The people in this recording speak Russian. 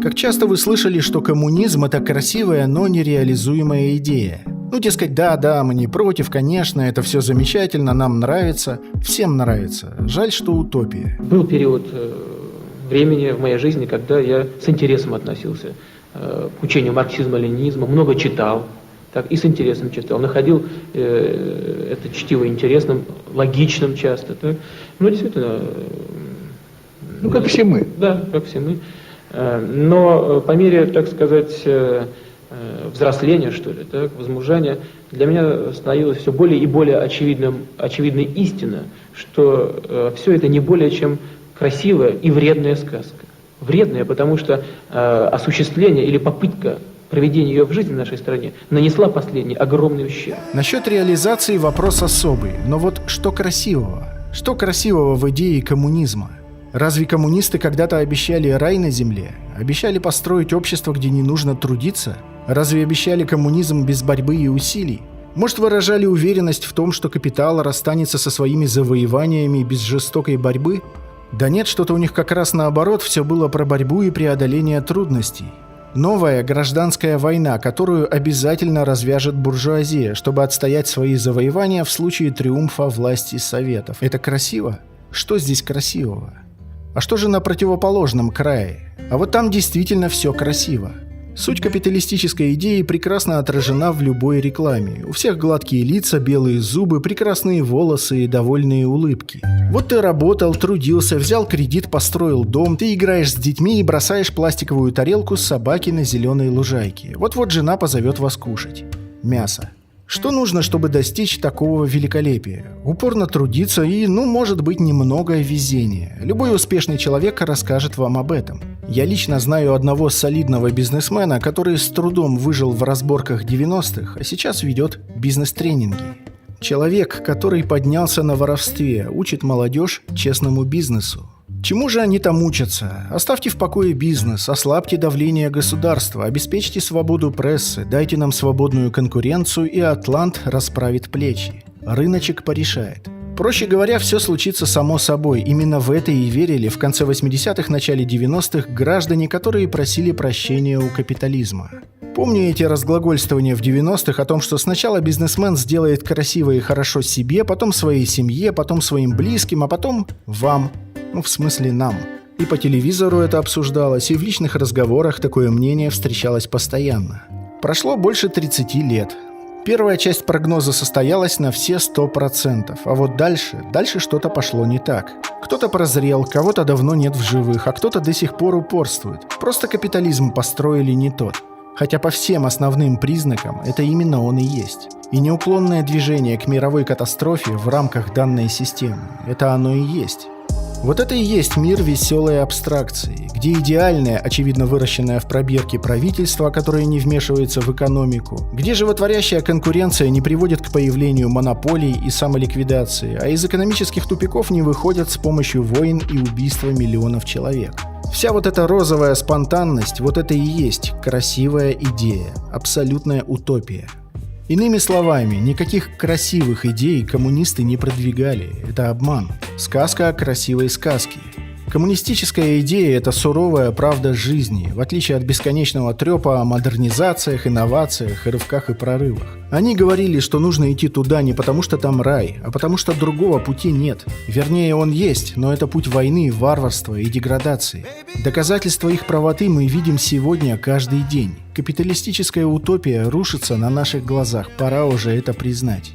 Как часто вы слышали, что коммунизм – это красивая, но нереализуемая идея? Ну, дескать, да, мы не против, конечно, это все замечательно, нам нравится, всем нравится. Жаль, что утопия. Был период времени в моей жизни, когда я с интересом относился к учению марксизма-ленинизма, много читал, так, и с интересом читал, находил это чтиво интересным, логичным часто. Так. Ну, действительно... Ну, как все мы. Да, как все мы. Но по мере, так сказать, взросления, что ли, так, возмужания, для меня становилось все более и более очевидной истина, что все это не более чем красивая и вредная сказка. Вредная, потому что осуществление или попытка проведения ее в жизни в нашей стране нанесла последний огромный ущерб. Насчет реализации вопрос особый, но вот что красивого? Что красивого в идее коммунизма? Разве коммунисты когда-то обещали рай на земле? Обещали построить общество, где не нужно трудиться? Разве обещали коммунизм без борьбы и усилий? Может, выражали уверенность в том, что капитал расстанется со своими завоеваниями без жестокой борьбы? Да нет, что-то у них как раз наоборот, все было про борьбу и преодоление трудностей. Новая гражданская война, которую обязательно развяжет буржуазия, чтобы отстоять свои завоевания в случае триумфа власти Советов. Это красиво? Что здесь красивого? А что же на противоположном крае? А вот там действительно все красиво. Суть капиталистической идеи прекрасно отражена в любой рекламе. У всех гладкие лица, белые зубы, прекрасные волосы и довольные улыбки. Вот ты работал, трудился, взял кредит, построил дом, ты играешь с детьми и бросаешь пластиковую тарелку с собаки на зеленой лужайке. Вот-вот жена позовет вас кушать. Мясо. Что нужно, чтобы достичь такого великолепия? Упорно трудиться и, может быть, немного везения. Любой успешный человек расскажет вам об этом. Я лично знаю одного солидного бизнесмена, который с трудом выжил в разборках 90-х, а сейчас ведет бизнес-тренинги. Человек, который поднялся на воровстве, учит молодежь честному бизнесу. Чему же они там учатся? Оставьте в покое бизнес, ослабьте давление государства, обеспечьте свободу прессы, дайте нам свободную конкуренцию, и Атлант расправит плечи. Рыночек порешает. Проще говоря, все случится само собой. Именно в это и верили в конце 80-х, начале 90-х граждане, которые просили прощения у капитализма. Помню эти разглагольствования в 90-х о том, что сначала бизнесмен сделает красиво и хорошо себе, потом своей семье, потом своим близким, а потом вам. В смысле нам. И по телевизору это обсуждалось, и в личных разговорах такое мнение встречалось постоянно. Прошло больше 30 лет. Первая часть прогноза состоялась на все 100%, а вот дальше что-то пошло не так. Кто-то прозрел, кого-то давно нет в живых, а кто-то до сих пор упорствует. Просто капитализм построили не тот. Хотя по всем основным признакам это именно он и есть. И неуклонное движение к мировой катастрофе в рамках данной системы – это оно и есть. Вот это и есть мир веселой абстракции, где идеальное, очевидно выращенное в пробирке правительство, которое не вмешивается в экономику, где животворящая конкуренция не приводит к появлению монополий и самоликвидации, а из экономических тупиков не выходят с помощью войн и убийства миллионов человек. Вся вот эта розовая спонтанность, вот это и есть красивая идея, абсолютная утопия. Иными словами, никаких красивых идей коммунисты не продвигали. Это обман. Сказка о красивой сказке. Коммунистическая идея – это суровая правда жизни, в отличие от бесконечного трепа о модернизациях, инновациях, рывках и прорывах. Они говорили, что нужно идти туда не потому, что там рай, а потому, что другого пути нет. Вернее, он есть, но это путь войны, варварства и деградации. Доказательства их правоты мы видим сегодня каждый день. Капиталистическая утопия рушится на наших глазах, пора уже это признать.